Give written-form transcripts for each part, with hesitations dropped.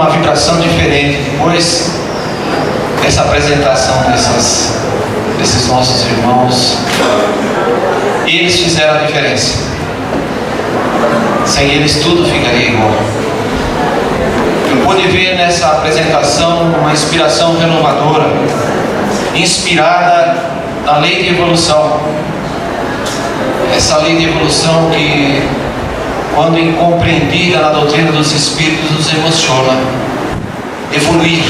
uma vibração diferente depois dessa apresentação desses nossos irmãos. E eles fizeram a diferença. Sem eles tudo ficaria igual. Eu pude ver nessa apresentação uma inspiração renovadora, inspirada na lei de evolução. Essa lei de evolução que, quando incompreendida na doutrina dos Espíritos, nos emociona. Evoluir,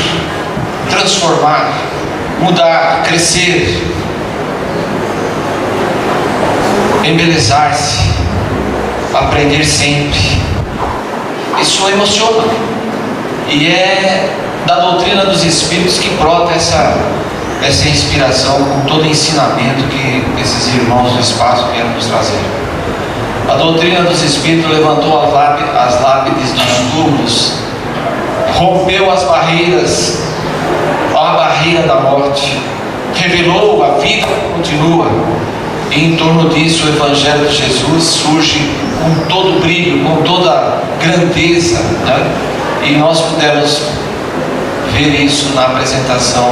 transformar, mudar, crescer, embelezar-se, aprender sempre. Isso emociona. E é da doutrina dos Espíritos que brota essa inspiração, com todo o ensinamento que esses irmãos do espaço vieram nos trazer. A doutrina dos Espíritos levantou as lápides dos túmulos, rompeu as barreiras, a barreira da morte, revelou a vida que continua. E em torno disso o Evangelho de Jesus surge com todo brilho, com toda grandeza, né? E nós pudemos ver isso na apresentação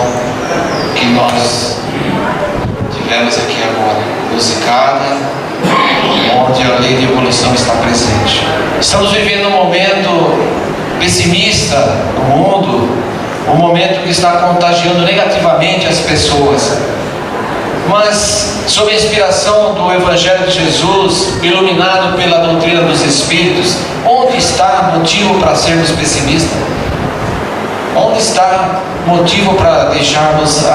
que nós tivemos aqui agora, musicada, onde a lei de evolução está presente. Estamos vivendo um momento pessimista no mundo, um momento que está contagiando negativamente as pessoas. Mas, sob a inspiração do Evangelho de Jesus, iluminado pela doutrina dos Espíritos, onde está motivo para sermos pessimistas? Onde está motivo para deixarmos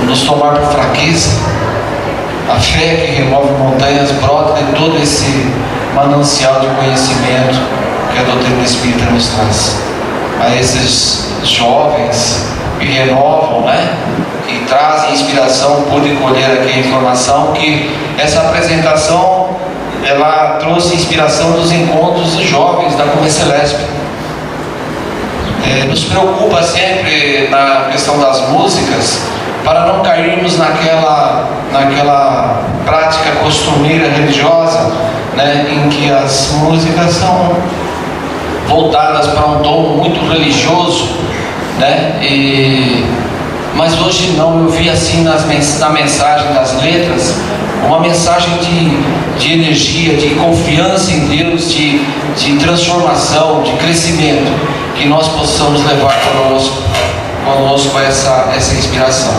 nos tomar por fraqueza? A fé que remove montanhas brota de todo esse manancial de conhecimento que a doutrina espírita nos traz. A esses jovens que renovam, né? Que trazem inspiração, pude colher aqui a informação que essa apresentação ela trouxe inspiração dos encontros dos jovens da Comechelesp. Nos preocupa sempre na questão das músicas, para não cairmos naquela prática costumeira religiosa, né, em que as músicas são voltadas para um tom muito religioso, né? Mas hoje não, eu vi assim na mensagem das letras, uma mensagem de energia, de confiança em Deus, de transformação, de crescimento, que nós possamos levar conosco essa inspiração.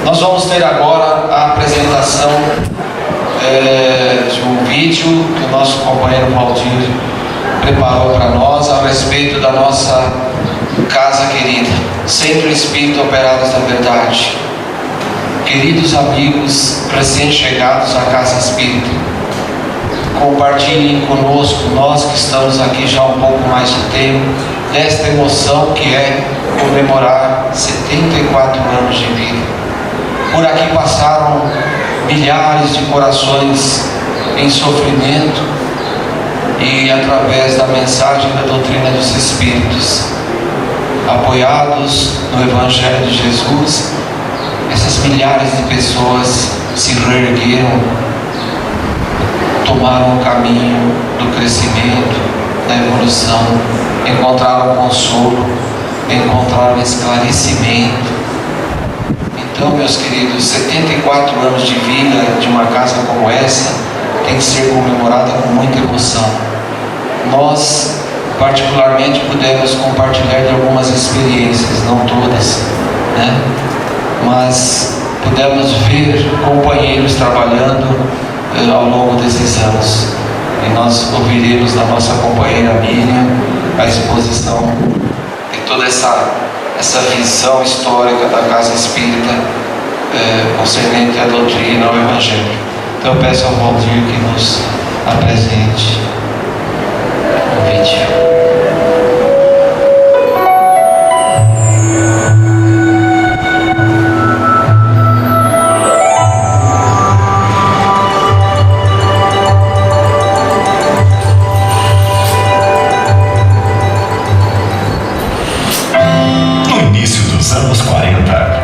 Nós vamos ter agora a apresentação de um vídeo que o nosso companheiro Valdir preparou para nós a respeito da nossa casa querida, Centro Espírita Operados da Verdade. Queridos amigos recém-chegados à Casa Espírita, compartilhem conosco, nós que estamos aqui já há um pouco mais de tempo, desta emoção que é comemorar 74 anos de vida. Por aqui passaram milhares de corações em sofrimento, e através da mensagem da doutrina dos Espíritos, apoiados no Evangelho de Jesus, essas milhares de pessoas se reergueram, tomaram o caminho do crescimento, da evolução, encontraram consolo, encontraram esclarecimento. Então, meus queridos, 74 anos de vida de uma casa como essa tem que ser comemorada com muita emoção. Nós, particularmente, pudemos compartilhar de algumas experiências, não todas, né? Mas pudemos ver companheiros trabalhando ao longo desses anos. E nós ouviremos da nossa companheira Miriam a exposição de toda essa visão histórica da Casa Espírita concernente à doutrina, ao Evangelho. Então eu peço ao Valdir que nos apresente o vídeo.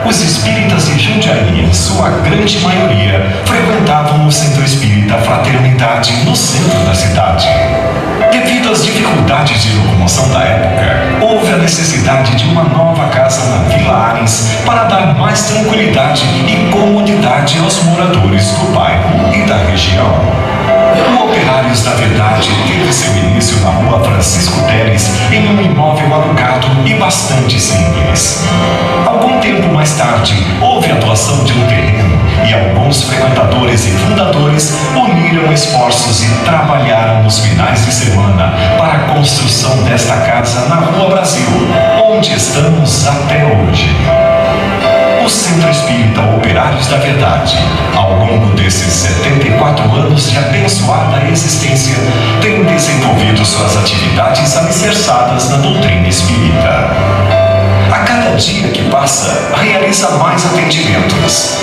Os espíritas de Jundiaí, em sua grande maioria, frequentavam o Centro Espírita Fraternidade no centro da cidade. Devido às dificuldades de locomoção da época, houve a necessidade de uma nova casa na Vila Arens para dar mais tranquilidade e comodidade aos moradores do bairro e da região. O Operários da Verdade teve seu início na rua Francisco Teles, em um imóvel alugado e bastante simples. Algum tempo mais tarde, houve a doação de um terreno e alguns frequentadores e fundadores uniram esforços e trabalharam nos finais de semana para a construção desta casa na Rua Brasil, onde estamos até hoje. O Centro Espírita Operários da Verdade, ao longo desses 74 anos de abençoada existência, tem desenvolvido suas atividades alicerçadas na doutrina espírita. A cada dia que passa, realiza mais atendimentos,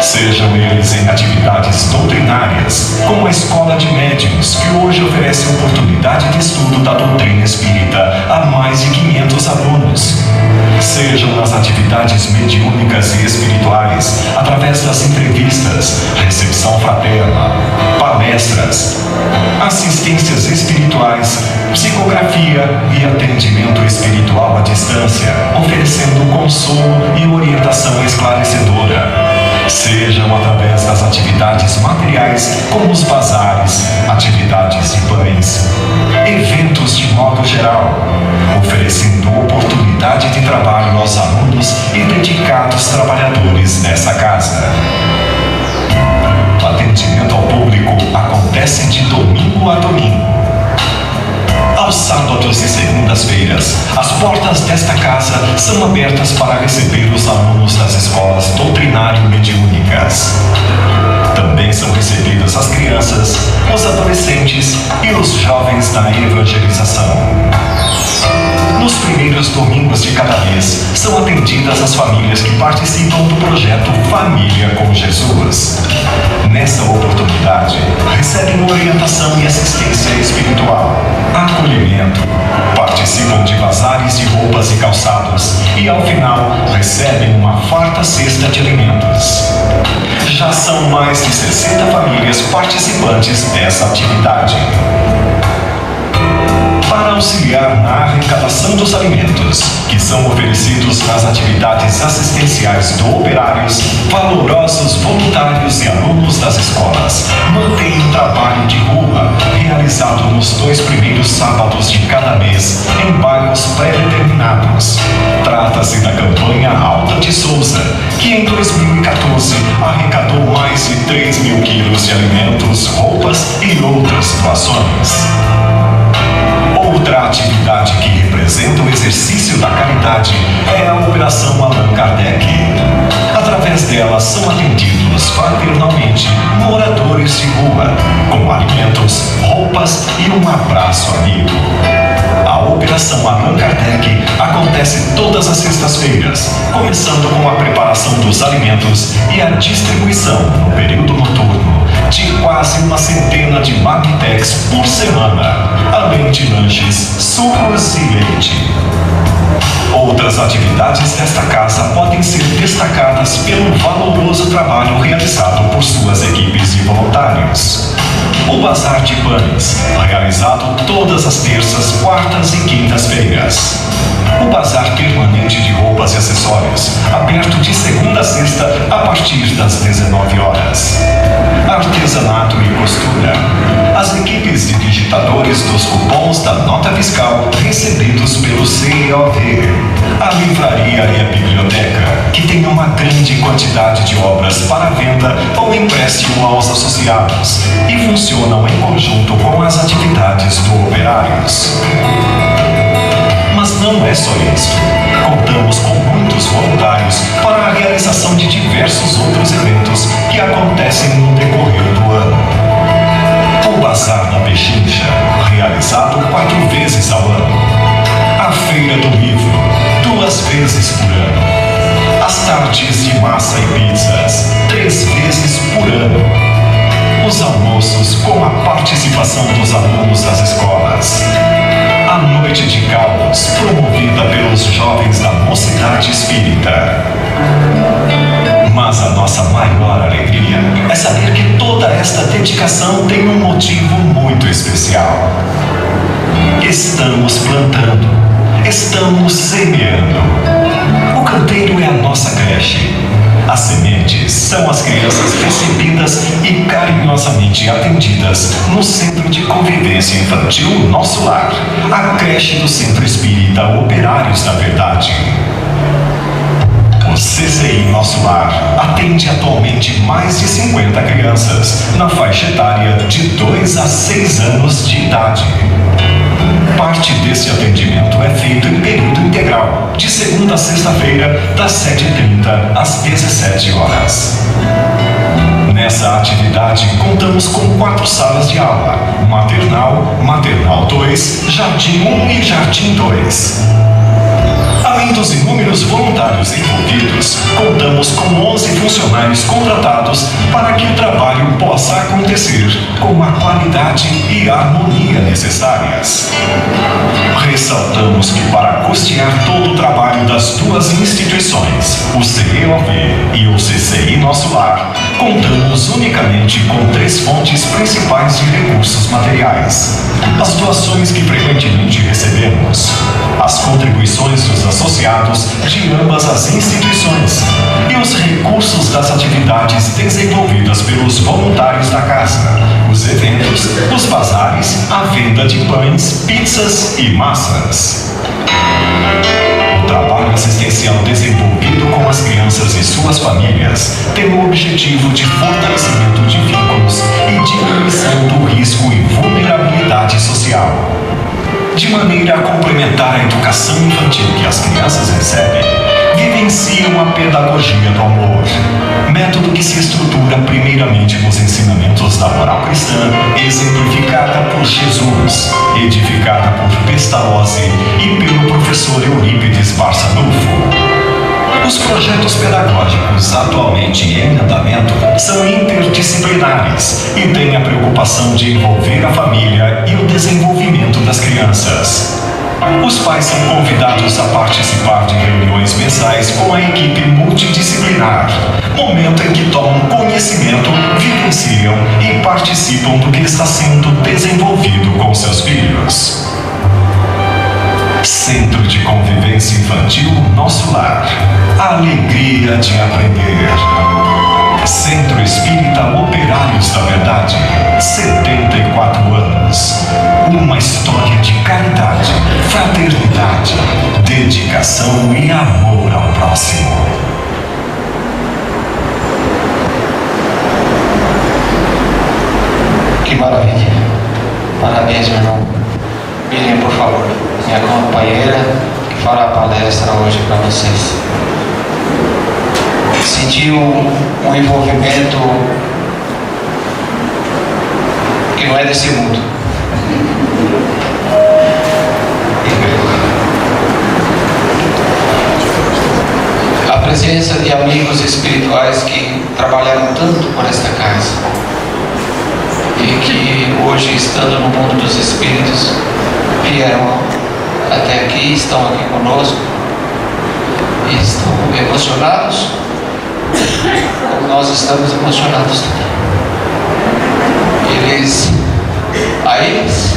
sejam eles em atividades doutrinárias, como a Escola de Médiuns, que hoje oferece oportunidade de estudo da doutrina espírita a mais de 500 alunos, sejam nas atividades mediúnicas e espirituais, através das entrevistas, recepção fraterna, palestras, assistências espirituais, psicografia e atendimento espiritual à distância, oferecendo consolo e orientação esclarecedora. Sejam através das atividades materiais, como os bazares, atividades de pães, eventos de modo geral, oferecendo oportunidade de trabalho aos alunos e dedicados trabalhadores nessa casa. O atendimento ao público acontece de domingo a domingo. Aos sábados e segundas-feiras, as portas desta casa são abertas para receber os alunos das escolas doutrinário-mediúnicas. Também são recebidas as crianças, os adolescentes e os jovens na evangelização. Nos primeiros domingos de cada mês, são atendidas as famílias que participam do projeto Família com Jesus. Nessa oportunidade, recebem orientação e assistência espiritual, acolhimento, participam de bazares de roupas e calçados e, ao final, recebem uma farta cesta de alimentos. Já são mais de 60 famílias participantes dessa atividade. Para auxiliar na arrecadação dos alimentos, que são oferecidos nas atividades assistenciais do Operários, valorosos voluntários e alunos das escolas mantêm um trabalho de rua realizado nos 2 primeiros sábados de cada mês em bairros pré-determinados. Trata-se da campanha Alta de Souza, que em 2014 arrecadou mais de 3.000 quilos de alimentos, roupas e outras doações. Outra atividade que representa o exercício da caridade é a Operação Allan Kardec. Através dela são atendidos fraternalmente moradores de rua, com alimentos, roupas e um abraço amigo. A Operação Allan Kardec acontece todas as sextas-feiras, começando com a preparação dos alimentos e a distribuição, no período noturno, de quase uma centena de marmitex por semana, além de lanches, sucos e leite. Outras atividades desta casa podem ser destacadas pelo valoroso trabalho realizado por suas equipes de voluntários. O Bazar de Pães, realizado todas as terças, quartas e quintas-feiras. O Bazar Permanente de Roupas e Acessórios, aberto de segunda a sexta a partir das 19 horas. Artesanato e costura. As equipes de digitadores dos cupons da nota fiscal recebidos pelo CEOV. A livraria e a biblioteca, que tem uma grande quantidade de obras para venda ou empréstimo aos associados e funcionam em conjunto com as atividades do Operários. Mas não é só isso. Contamos com muitos voluntários para a realização de diversos outros eventos que acontecem no decorrer do ano. O Bazar da Pechincha, realizado 4 vezes ao ano. A Feira do Livro, 2 vezes por ano. As tardes de massa e pizzas, 3 vezes por ano. Os almoços com a participação dos alunos das escolas. A Noite de Caos, promovida pelos jovens da Mocidade Espírita. Mas a nossa maior alegria é saber que toda esta dedicação tem um motivo muito especial. Estamos plantando, estamos semeando. O canteiro é a nossa creche. As sementes são as crianças recebidas e carinhosamente atendidas no Centro de Convivência Infantil Nosso Lar, a creche do Centro Espírita Operários da Verdade. O CCI Nosso Lar atende atualmente mais de 50 crianças na faixa etária de 2 a 6 anos de idade. Parte desse atendimento é feito em período integral, de segunda a sexta-feira, das 7h30 às 17 horas. Nessa atividade, contamos com 4 salas de aula: maternal, maternal 2, jardim 1 e jardim 2. Além dos inúmeros voluntários envolvidos, contamos com 11 funcionários contratados para que o trabalho possa acontecer com a qualidade e harmonia necessárias. Ressaltamos que para custear todo o trabalho das duas instituições, o CEOV e o CCI Nosso Lar, contamos unicamente com 3 fontes principais de recursos materiais: as doações que frequentemente recebemos, as contribuições dos associados de ambas as instituições e os recursos das atividades desenvolvidas pelos voluntários da casa, os eventos, os bazares, a venda de pães, pizzas e massas. O trabalho assistencial desenvolvido com as crianças e suas famílias tem o objetivo de fortalecimento de vínculos e diminuição do risco e vulnerabilidade social. De maneira a complementar a educação infantil que as crianças recebem, vivenciam a pedagogia do amor, método que se estrutura primeiramente nos ensinamentos da moral cristã, exemplificada por Jesus, edificada por Pestalozzi e pelo professor Eurípides Barçanufo. Os projetos pedagógicos atualmente em andamento são interdisciplinares e têm a preocupação de envolver a família e o desenvolvimento das crianças. Os pais são convidados a participar de reuniões mensais com a equipe multidisciplinar, momento em que tomam conhecimento, vivenciam e participam do que está sendo desenvolvido com seus filhos. Centro de Convivência Infantil Nosso Lar. A alegria de aprender. Centro Espírita Operários da Verdade. 74 anos. Uma história de caridade, fraternidade, dedicação e amor ao próximo. Que maravilha. Parabéns, meu irmão. Miriam, por favor, minha companheira, que fará a palestra hoje para vocês. Sentiu um envolvimento que não é desse mundo. A presença de amigos espirituais que trabalharam tanto por esta casa e que hoje, estando no mundo dos espíritos, vieram até aqui, estão aqui conosco e estão emocionados, como nós estamos emocionados também. A eles,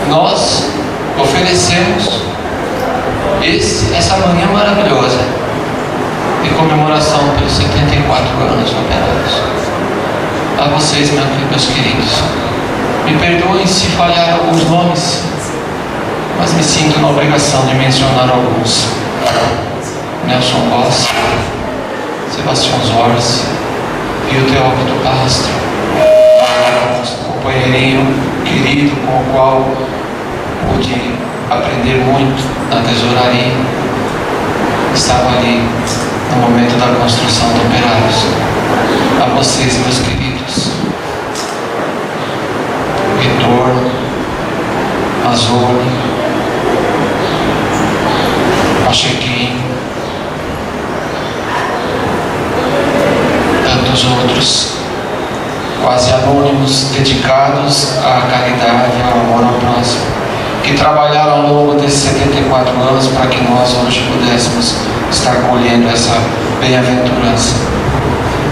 nós oferecemos essa manhã maravilhosa de comemoração pelos 74 anos operados. A vocês, meus queridos, me perdoem se falhar alguns nomes, mas me sinto na obrigação de mencionar alguns. Nelson Boss, Sebastião Zorzi, Rio Teófilo Castro, nosso companheirinho querido com o qual pude aprender muito na tesouraria, estava ali no momento da construção do Operários. A vocês, meus queridos, Vitor, Mazzoni, Pachequinho, tantos outros, quase anônimos, dedicados à caridade e ao amor ao próximo, que trabalharam ao longo desses 74 anos para que nós hoje pudéssemos estar colhendo essa bem-aventurança.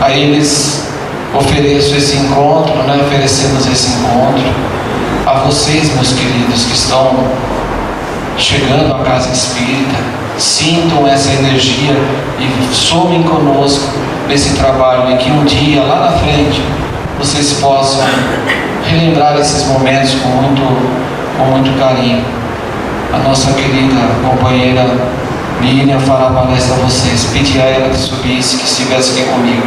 A eles ofereço esse encontro, oferecemos esse encontro a vocês, meus queridos, que estão chegando à casa espírita. Sintam essa energia e somem conosco nesse trabalho, e que um dia, lá na frente, vocês possam relembrar esses momentos com muito carinho. A nossa querida companheira Miriam fará palestra a vocês. Pedi a ela que subisse, que estivesse aqui comigo,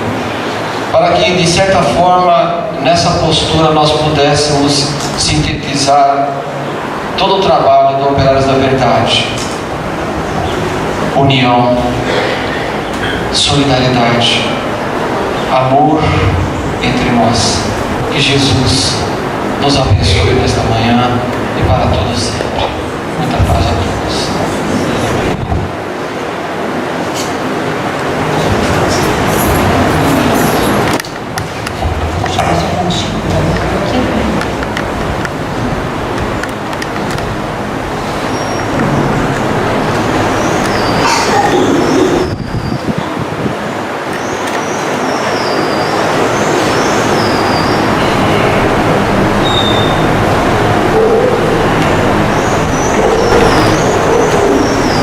para que, de certa forma, nessa postura nós pudéssemos sintetizar todo o trabalho do Operários da Verdade. União, solidariedade, amor entre nós. Que Jesus nos abençoe nesta manhã e para todos sempre. Muita paz a todos.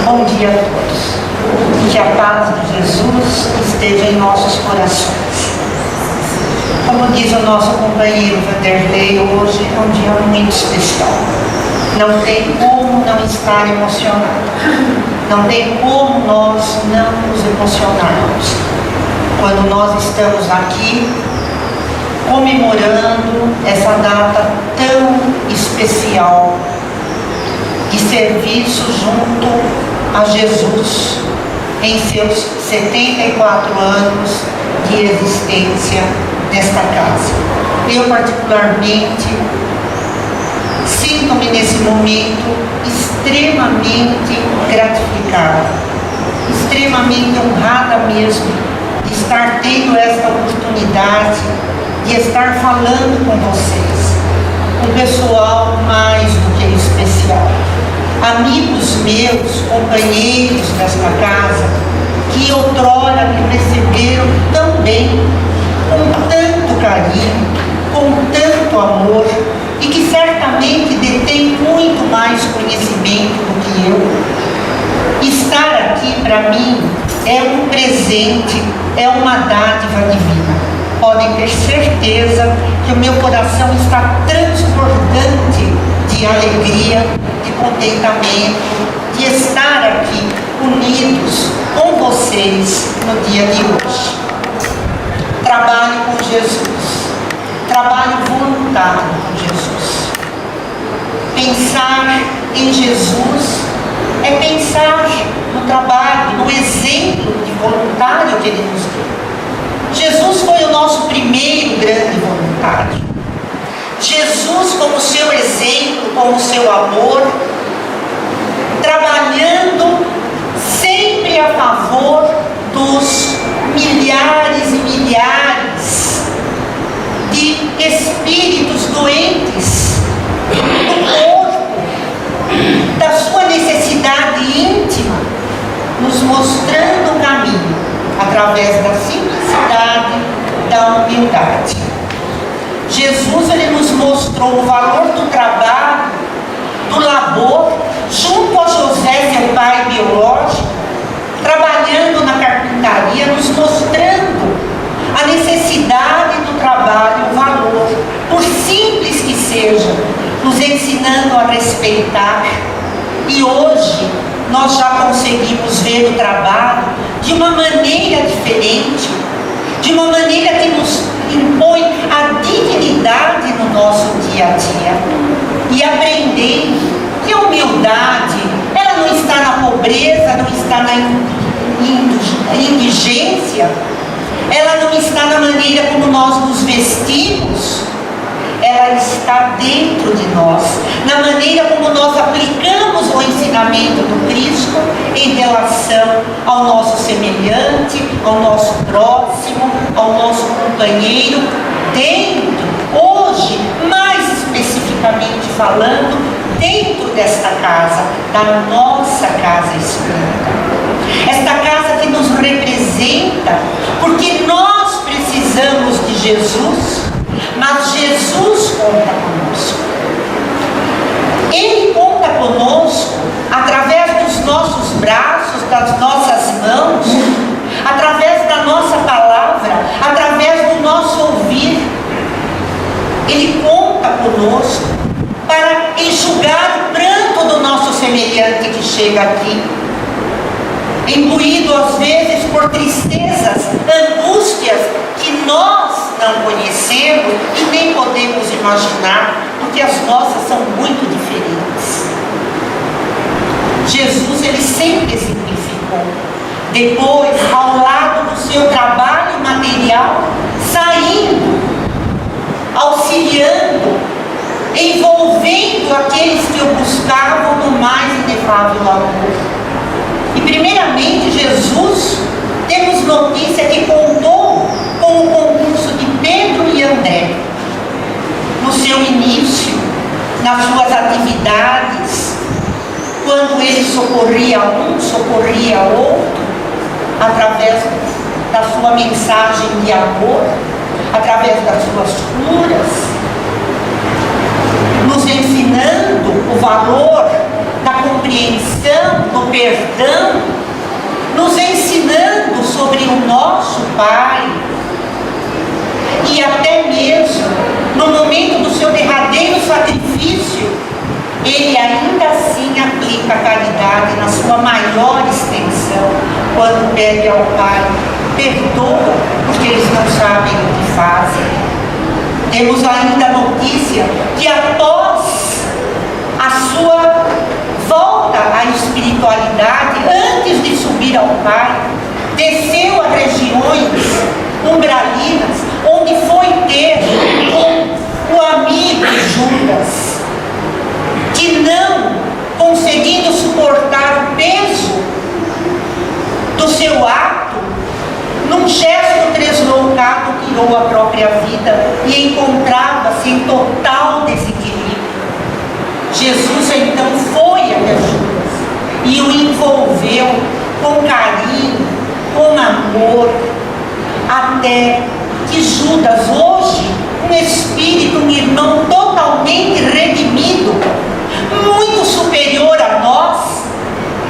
Bom dia a todos. Que a paz de Jesus esteja em nossos corações. Como diz o nosso companheiro Vanderlei, hoje é um dia muito especial. Não tem como não estar emocionado. Não tem como nós não nos emocionarmos quando nós estamos aqui comemorando essa data tão especial de serviço junto a Jesus em seus 74 anos de existência nesta casa. Eu particularmente sinto-me nesse momento extremamente gratificada, extremamente honrada mesmo de estar tendo esta oportunidade de estar falando com vocês, um pessoal mais do que especial. Amigos meus, companheiros desta casa, que outrora me receberam tão bem, com tanto carinho, com tanto amor, e que certamente detêm muito mais conhecimento do que eu. Estar aqui para mim é um presente, é uma dádiva divina. Podem ter certeza que o meu coração está transbordante de alegria, de contentamento, de estar aqui unidos com vocês no dia de hoje. Trabalho com Jesus, trabalho voluntário com Jesus. Pensar em Jesus é pensar no trabalho, no exemplo de voluntário que Ele nos deu. Jesus foi o nosso primeiro grande voluntário. Jesus, como seu exemplo, como seu amor, trabalhando sempre a favor dos milhares e milhares de espíritos doentes do corpo, da sua necessidade íntima, nos mostrando o caminho através da simplicidade, da humildade. Jesus, Ele nos mostrou o valor do trabalho, do labor, junto a José, seu pai biológico, trabalhando na carpintaria, nos mostrando a necessidade do trabalho, o valor, por simples que seja, nos ensinando a respeitar. E hoje nós já conseguimos ver o trabalho de uma maneira diferente, de uma maneira que nos impõe a dignidade no nosso dia a dia, e aprendendo que a humildade, ela não está na pobreza, não está na indigência, ela não está na maneira como nós nos vestimos, ela está dentro de nós, na maneira como nós aplicamos o ensinamento do Cristo em relação ao nosso semelhante, ao nosso próximo, ao nosso companheiro, dentro, hoje, mais especificamente falando, dentro desta casa, da nossa casa espírita. Esta casa que nos representa, porque nós precisamos de Jesus, mas Jesus conta conosco. Ele conta conosco através dos nossos braços, das nossas mãos, através da nossa palavra, através do nosso ouvir. Ele conta conosco para enxugar o pranto do nosso semelhante que chega aqui, imbuído às vezes por tristezas, angústias que nós não conhecemos e nem podemos imaginar, porque as nossas são muito diferentes. Jesus, ele sempre exemplificou. Depois, ao lado do seu trabalho material, saindo, auxiliando, envolvendo aqueles que o buscavam no mais inefável amor. E primeiramente Jesus, temos notícia que contou com o concurso de Pedro e André. No seu início, nas suas atividades, quando ele socorria um, socorria outro, através da sua mensagem de amor, através das suas curas, nos ensinando o valor da compreensão, do perdão, nos ensinando sobre o nosso Pai. E até mesmo no momento do seu derradeiro sacrifício, ele ainda assim aplica a caridade na sua maior extensão, quando pede ao Pai: perdoa, porque eles não sabem o que fazem. Temos ainda a notícia que após a sua volta à espiritualidade, antes de subir ao Pai, desceu a regiões umbralinas, onde foi ter com o amigo Judas, que não conseguindo suportar o peso do seu ato, num gesto tresloucado, tirou a própria vida e encontrava-se em total desequilíbrio. Jesus então foi até Judas e o envolveu com carinho, com amor, até que Judas, hoje, um espírito, um irmão totalmente redimido, muito superior a nós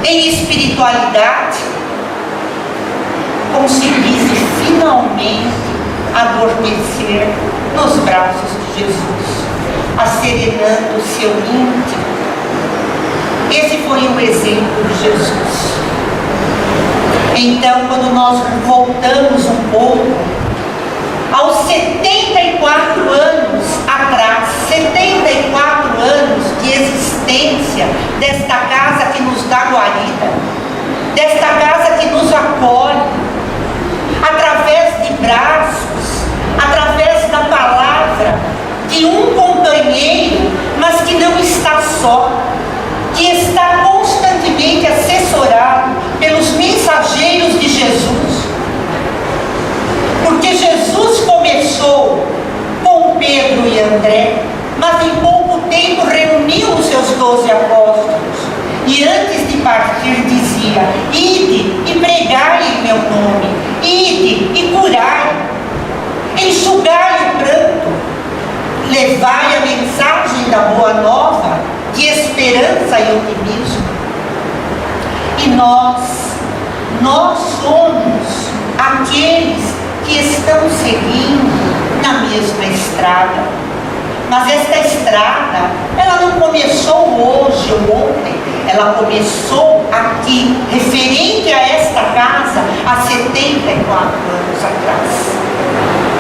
em espiritualidade, conseguisse finalmente adormecer nos braços de Jesus, asserenando o seu íntimo. Esse foi o exemplo de Jesus. Então, quando nós voltamos um pouco, aos 74 anos atrás, 74 anos de existência desta casa que nos dá guarida, desta casa que nos acolhe, através de braços, através da palavra de um companheiro, mas que não está só, que está constantemente assessorado pelos mensageiros de Jesus. Porque Jesus começou com Pedro e André, mas em pouco tempo reuniu os seus 12 apóstolos. E antes de partir dizia: ide e pregai em meu nome, ide e curai, enxugai o pranto, levai a mensagem da boa nova, de esperança e otimismo. E nós somos aqueles que estão seguindo na mesma estrada. Mas esta estrada, ela não começou hoje ou ontem, ela começou aqui, referente a esta casa, há 74 anos atrás.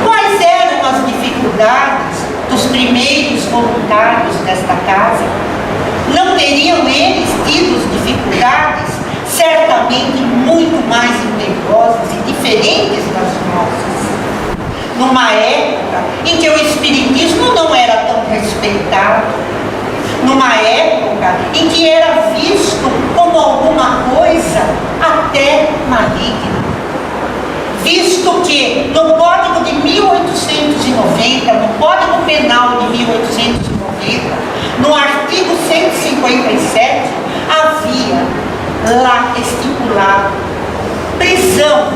Quais eram as dificuldades dos primeiros voluntários desta casa? Não teriam eles tido dificuldades? Certamente muito mais impetuosas e diferentes das nossas. Numa época em que o espiritismo não era tão respeitado, numa época em que era visto como alguma coisa até maligna, visto que no Código de 1890, no Código Penal de 1890, no artigo 157, havia lá estipulado prisão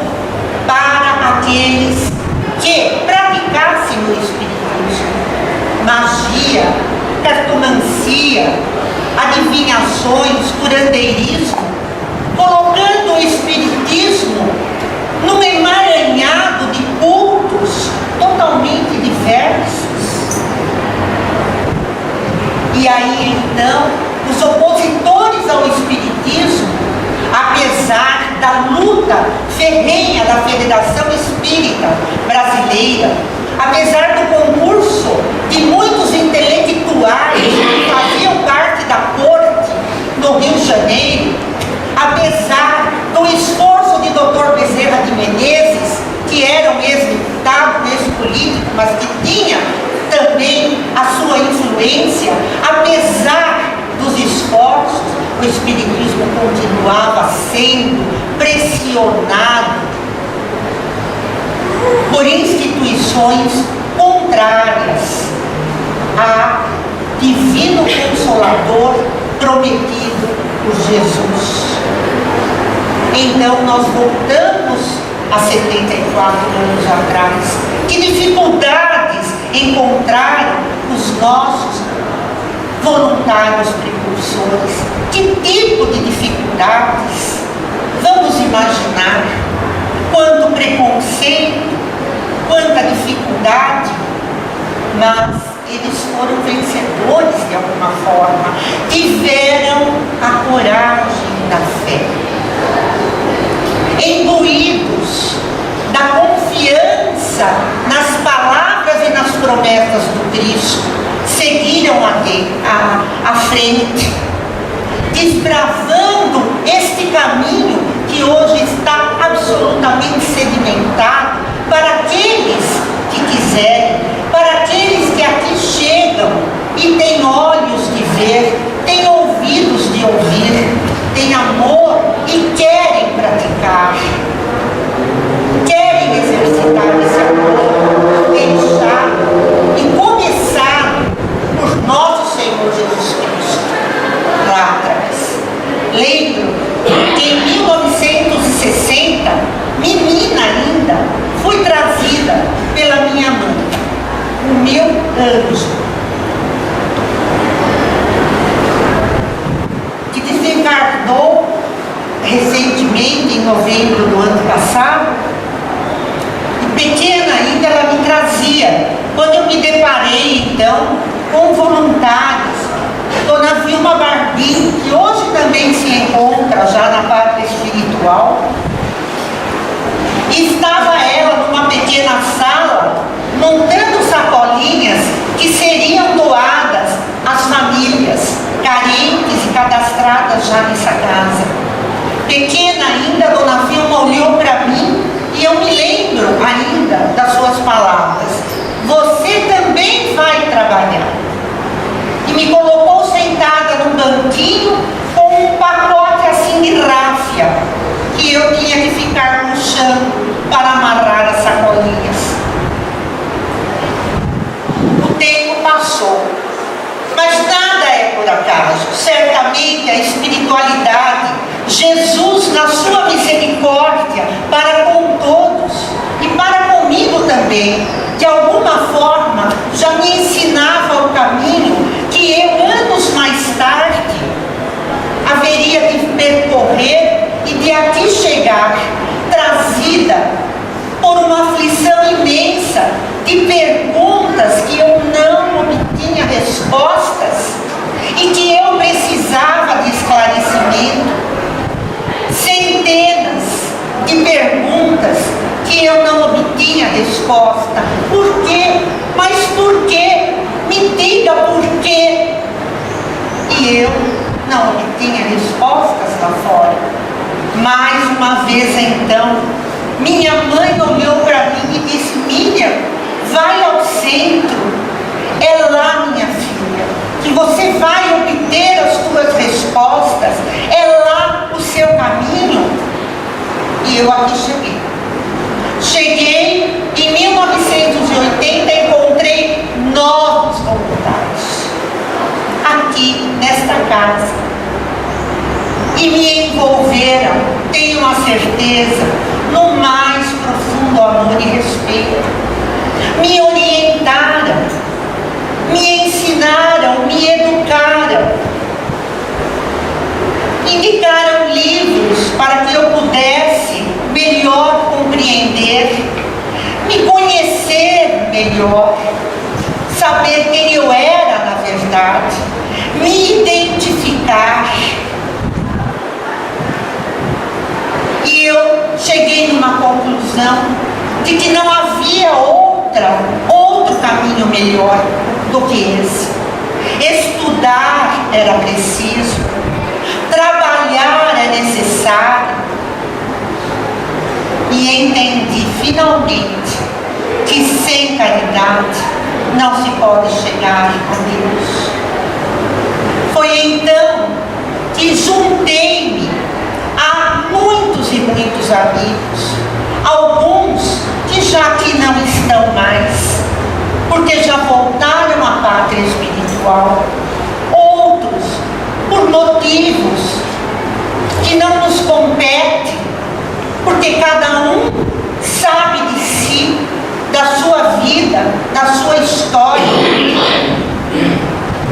para aqueles que praticassem o espiritismo, magia, cartomancia, adivinhações, curandeirismo, colocando o espiritismo num emaranhado de cultos totalmente diversos. E aí então, os opositores ao espiritismo, apesar da luta ferrenha da Federação Espírita Brasileira, apesar do concurso de muitos intelectuais que faziam parte da corte do Rio de Janeiro, apesar do esforço de Dr. Bezerra de Menezes, que era um ex-deputado, ex-político, mas que tinha também a sua influência, apesar dos esforços, o espiritismo continuava sendo pressionado por instituições contrárias a divino Consolador prometido por Jesus. Então nós voltamos a 74 anos atrás. Que dificuldades encontraram os nossos voluntários precursores? Que tipo de dificuldades? Vamos imaginar quanto preconceito, quanta dificuldade, mas eles foram vencedores de alguma forma, tiveram a coragem da fé, imbuídos da confiança nas palavras e nas promessas do Cristo, seguiram à frente, desbravando este caminho que hoje está absolutamente sedimentado para aqueles que quiserem, para aqueles que aqui chegam e têm olhos de ver, têm ouvidos de ouvir, têm amor e querem praticar, querem exercitar esse amor, deixar e começar por nosso Senhor Jesus Cristo, lá atrás. Lembro que em 1960, menina ainda, fui trazida pela minha mãe, o meu anjo, que desencarnou recentemente, em novembro do ano passado, e pequena ainda ela me trazia. Quando eu me deparei então com voluntários, Dona Vilma Barbim, que hoje também se encontra já na parte espiritual, estava ela numa pequena sala montando sacolinhas que seriam doadas às famílias carentes e cadastradas já nessa casa. Pequena ainda, Dona Vilma olhou para mim e eu me lembro ainda das suas palavras: você também vai trabalhar. E me colocou sentada num banquinho com um pacote assim de ráfia, que eu tinha que ficar no chão para amarrar as sacolinhas. O tempo passou, mas nada é por acaso. Certamente a espiritualidade, Jesus na sua misericórdia para com todos e para comigo também, de alguma forma já me ensinava o caminho que eu anos mais tarde haveria de percorrer e de aqui chegar, trazida por uma aflição imensa de perguntas que eu não obtinha respostas e que eu precisava de esclarecimento. Centenas de perguntas que eu não obtinha resposta. Por quê? Mas por quê? Me diga por quê. E eu não obtinha respostas lá fora. Mais uma vez então, minha mãe olhou para mim e disse: Miriam, vai ao centro, é lá, minha filha, que você vai obter as suas respostas, é lá o seu caminho. E eu aqui cheguei. Cheguei em 1980, encontrei novos voluntários aqui nesta casa e me envolveram, tenho a certeza, no mais profundo amor e respeito. Me orientaram, me ensinaram, me educaram. Indicaram livros para que eu pudesse melhor compreender, me conhecer melhor, saber quem eu era na verdade, me identificar. E eu cheguei numa conclusão de que não havia outro caminho melhor do que esse. Estudar era preciso, trabalhar é necessário, e entendi finalmente que sem caridade não se pode chegar a Deus. Foi então que juntei-me a muitos e muitos amigos, alguns que já aqui não estão mais, porque já voltaram à pátria espiritual, outros por motivos que não nos competem, porque cada um sabe de si, da sua vida, da sua história.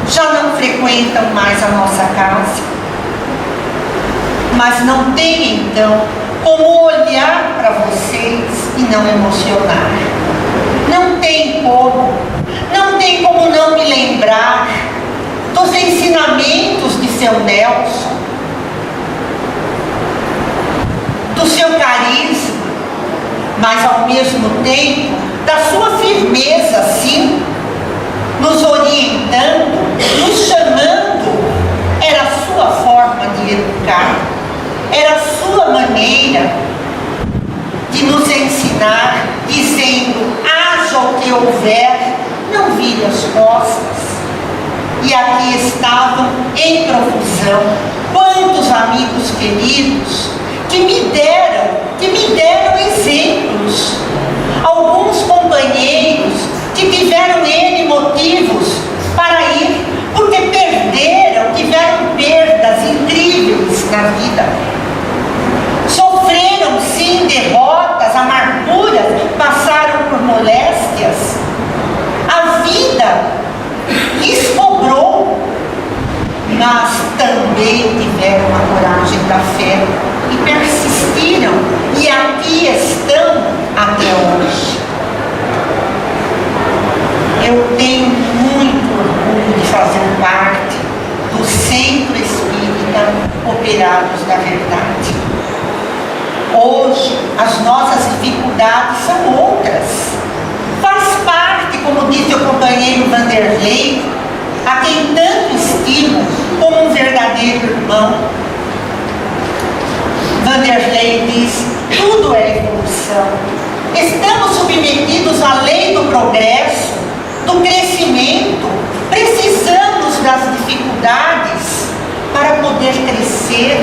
Já não frequentam mais a nossa casa, mas não tem então como olhar para vocês e não emocionar. Não tem como não me lembrar dos ensinamentos de seu Nelson, do seu carisma, mas ao mesmo tempo da sua firmeza, sim, nos orientando, nos chamando. Era a sua forma de educar, era a sua maneira de nos ensinar, dizendo: haja o que houver, não vire as costas. E aqui estavam em profusão quantos amigos queridos que me deram exemplos. Alguns companheiros que tiveram motivos para ir, porque tiveram perdas incríveis na vida. Sofreram sim derrotas, amarguras, passaram por moléstias. A vida lhes cobrou, mas também tiveram a coragem da fé e persistiram, e aqui estão até hoje. Eu tenho muito orgulho de fazer parte do Centro Espírita Operados da Verdade. Hoje, as nossas dificuldades são outras. Faz parte, como disse o companheiro Vanderlei, a quem tanto estimo como um verdadeiro irmão. Vanderlei diz: tudo é evolução. Estamos submetidos à lei do progresso, do crescimento. Precisamos das dificuldades para poder crescer.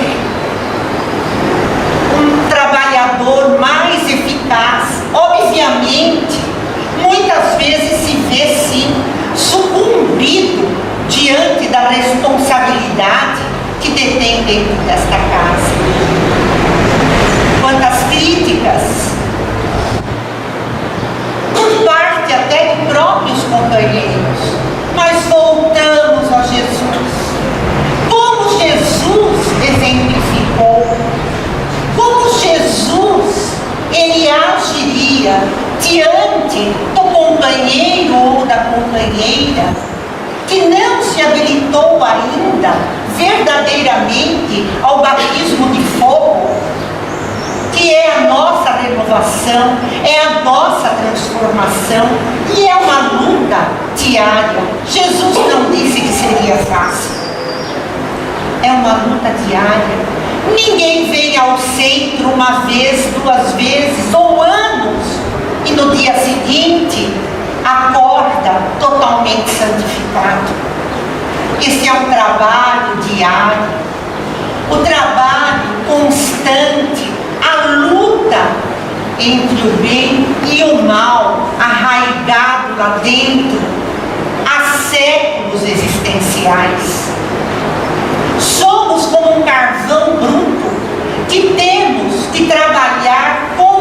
Um trabalhador mais eficaz, obviamente, muitas vezes se vê sim sucumbido diante da responsabilidade que detém dentro desta casa. Quantas críticas, por parte até de próprios companheiros, mas voltamos a Jesus. Como Jesus exemplificou, como Jesus ele agiria diante do companheiro ou da companheira que não se habilitou ainda verdadeiramente ao batismo de fogo, que é a nossa renovação, é a nossa transformação, e é uma luta diária. Jesus não disse que seria fácil. É uma luta diária. Ninguém vem ao centro uma vez, duas vezes ou anos e no dia seguinte acorda totalmente santificado. Esse é um trabalho diário, o trabalho constante, a luta entre o bem e o mal, arraigado lá dentro há séculos existenciais. Somos como um carvão bruto que temos que trabalhar com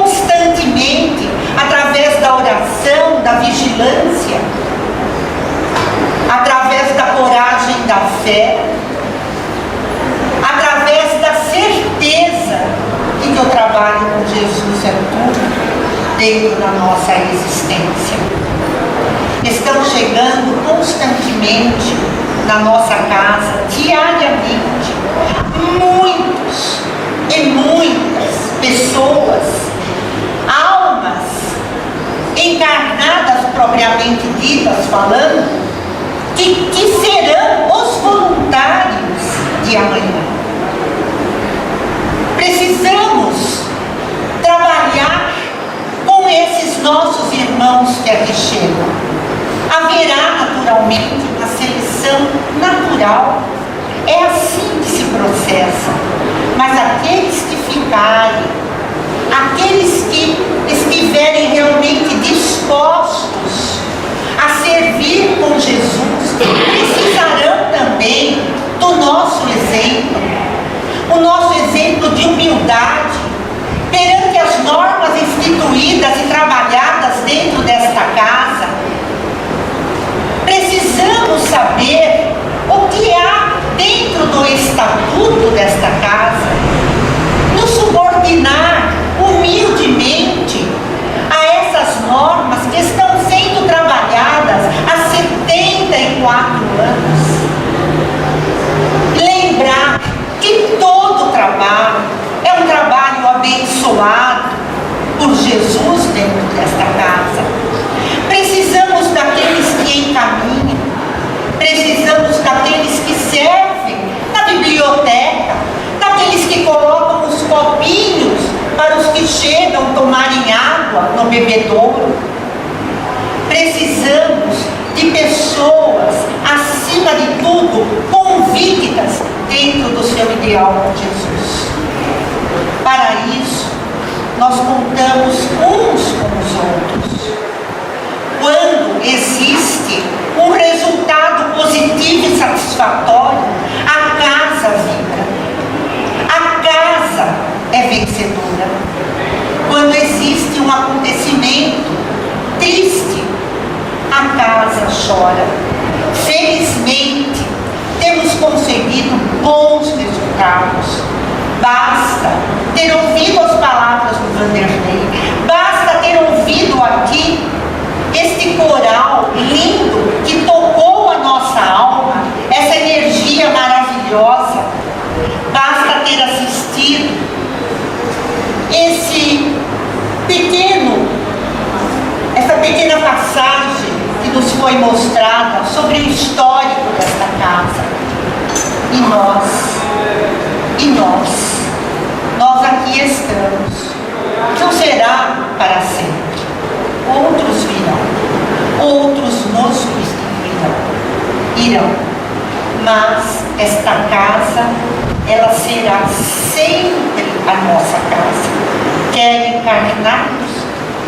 vigilância, através da coragem da fé, através da certeza de que o trabalho com Jesus é tudo dentro da nossa existência. Estão chegando constantemente na nossa casa, diariamente, muitos e muitas pessoas, almas encarnadas propriamente ditas falando, que serão os voluntários de amanhã. Precisamos trabalhar com esses nossos irmãos que aqui chegam. Haverá naturalmente uma seleção natural, é assim que se processa, mas aqueles que ficarem, aqueles que estiverem realmente dispostos a servir com Jesus, precisarão também do nosso exemplo, o nosso exemplo de humildade perante as normas instituídas e trabalhadas dentro desta casa. Precisamos saber o que há dentro do estatuto desta casa, nos subordinar humildemente a essas normas que estão sendo trabalhadas há 74 anos. Lembrar que todo trabalho é um trabalho abençoado por Jesus dentro desta casa. Precisamos daqueles que encaminham, precisamos daqueles que servem na biblioteca, daqueles que colocam os copinhos para os que chegam tomarem água no bebedouro. Precisamos de pessoas, acima de tudo, convictas dentro do seu ideal com Jesus. Para isso, nós contamos uns com os outros. Quando existe um resultado positivo e satisfatório, a casa vibra, a casa é vencedora. Quando existe um acontecimento triste, a casa chora. Felizmente, temos conseguido bons resultados. Basta ter ouvido as palavras do Vanderlei, basta ter ouvido aqui este coral lindo que tocou a nossa alma, essa energia maravilhosa. Basta ter assistido essa pequena passagem que nos foi mostrada sobre o histórico desta casa. E nós aqui estamos. Não será para sempre. Outros virão, outros nos substituirão, irão, mas esta casa, ela será sempre a nossa casa, quer encarnados,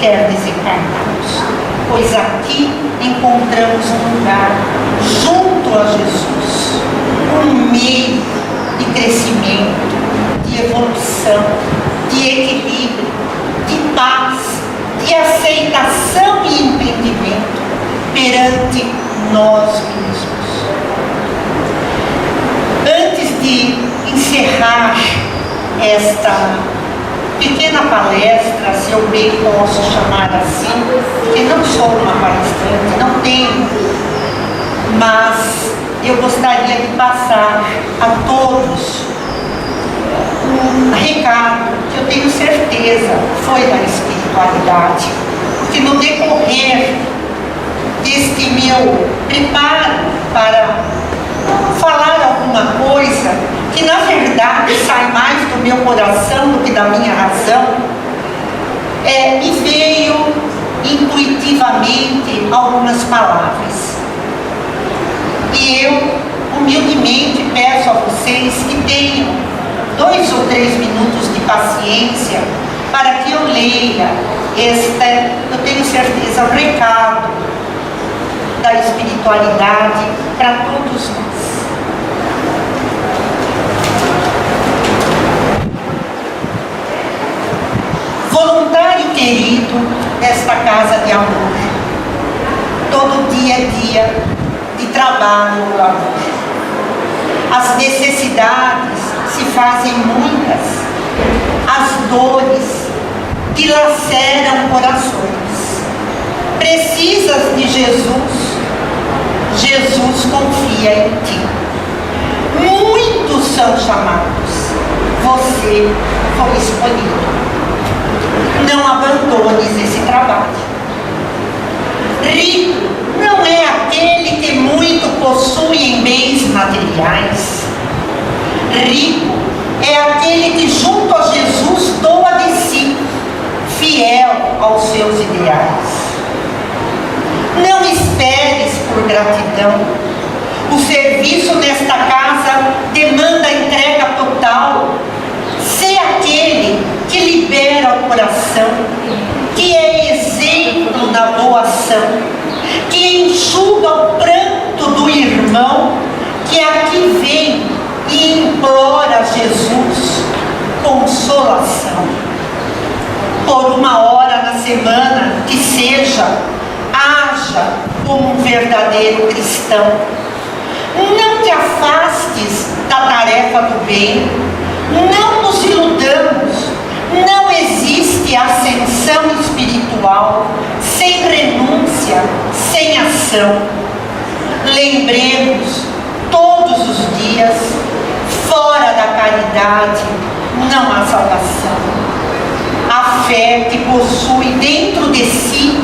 quer desencarnados, pois aqui encontramos um lugar junto a Jesus, um meio de crescimento, de evolução, de equilíbrio, de paz, de aceitação e entendimento perante nós mesmos. Antes de encerrar esta pequena palestra, se eu bem posso chamar assim, porque não sou uma palestrante, não tenho, mas eu gostaria de passar a todos um recado que eu tenho certeza foi da espiritualidade, porque no decorrer deste meu preparo para falar alguma coisa que na verdade sai mais do meu coração do que da minha razão, me veio intuitivamente algumas palavras. E eu humildemente peço a vocês que tenham 2 ou 3 minutos de paciência para que eu leia eu tenho certeza, o recado da espiritualidade para todos nós. Voluntário querido desta casa de amor, todo dia a dia de trabalho ou labor. As necessidades se fazem muitas, as dores dilaceram corações. Precisas de Jesus, Jesus confia em ti. Muitos são chamados, você foi escolhido. Não abandones esse trabalho. Rico não é aquele que muito possui em bens materiais. Rico é aquele que junto a Jesus doa de si, fiel aos seus ideais. Não esperes por gratidão. O serviço nesta casa demanda entrega total. Sê aquele que libera o coração, que é exemplo na doação, que enxuga o pranto do irmão, que aqui vem e implora a Jesus consolação. Por uma hora na semana que seja, haja como um verdadeiro cristão. Não te afastes da tarefa do bem, não nos iludamos, não existe ascensão espiritual sem renúncia, sem ação. Lembremos todos os dias, fora da caridade não há salvação. A fé que possui dentro de si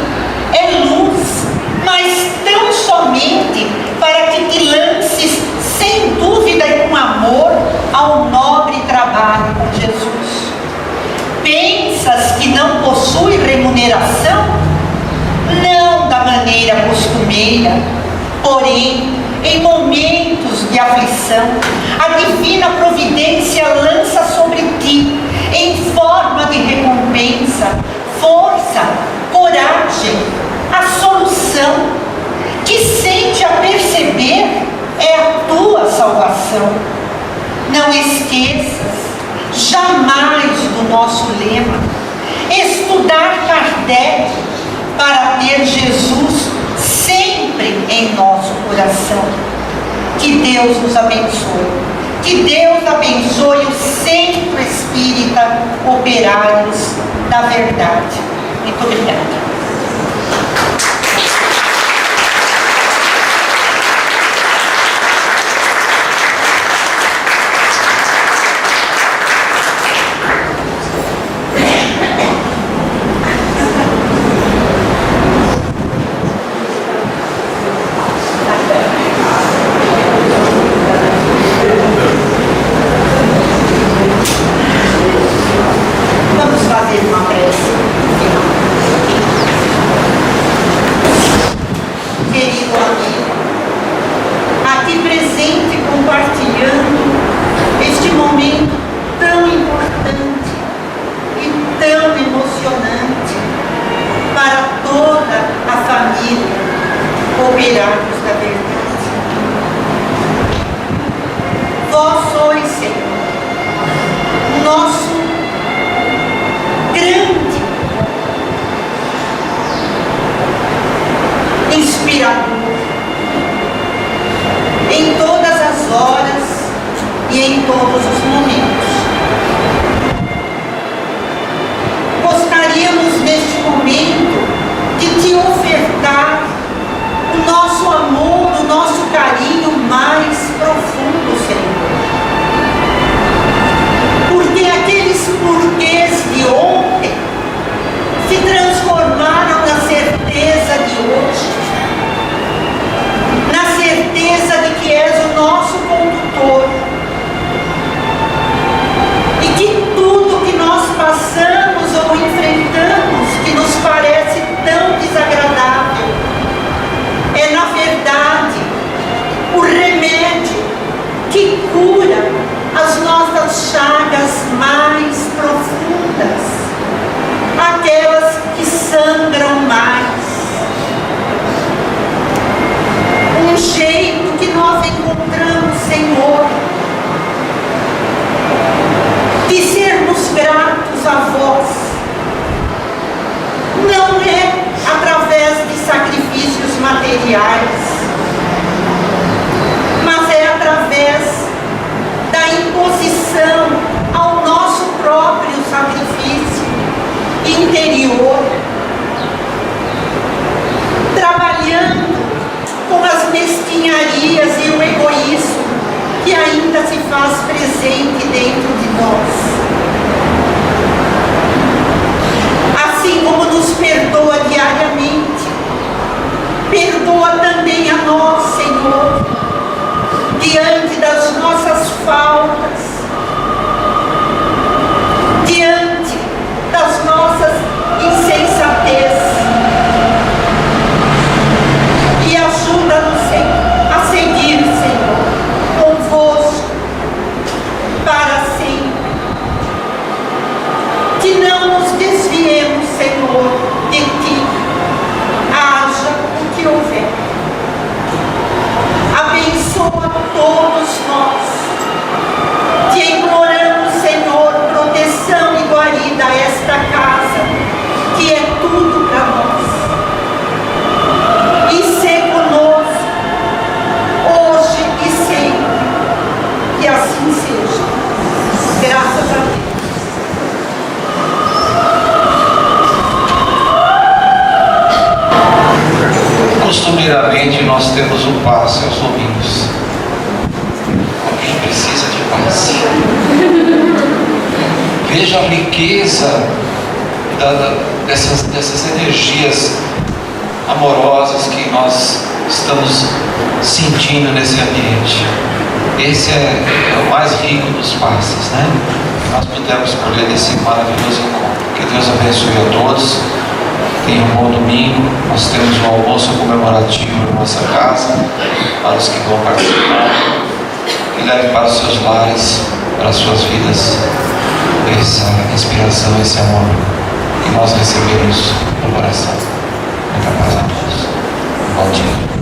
é luz, mas tão somente para que te lances sem dúvida e com amor ao nobre trabalho com Jesus. Pensas que não possui remuneração? Não da maneira costumeira, porém, em momentos de aflição, a divina providência lança sobre ti, em forma de recompensa, força, coragem, a solução, que sente a perceber é a tua salvação. Não esqueças jamais do nosso lema, estudar Kardec para ter Jesus sempre em nosso coração. Que Deus nos abençoe. Que Deus abençoe o Centro Espírita Operários da Verdade. Muito obrigada. Vamos fazer uma prece final. materiais, mas é através da imposição ao nosso próprio sacrifício interior, trabalhando com as mesquinharias e o egoísmo que ainda se faz presente dentro de nós. Assim como nos perdoa diariamente, perdoa também a nós, Senhor, diante das nossas faltas, diante das nossas insensatez, e ajuda-nos a seguir, Senhor, convosco para sempre. Que não nos desviemos, Senhor, de Ti, haja o que houver. Abençoa todos nós. Te imploramos, Senhor, proteção e guarida a esta casa, que é tudo para nós. E ser conosco, hoje e sempre. Que assim seja. Graças a Deus. Costumeiramente nós temos o passe aos domingos. A gente precisa de paz. Veja a riqueza dessas energias amorosas que nós estamos sentindo nesse ambiente. Esse é o mais rico dos passes, né? Nós pudemos escolher desse maravilhoso encontro. Que Deus abençoe a todos. Tenham um bom domingo. Nós temos um almoço comemorativo na nossa casa para os que vão participar. E leve para os seus lares, para as suas vidas, essa inspiração, esse amor que nós recebemos no coração. Muita paz a todos. Bom dia.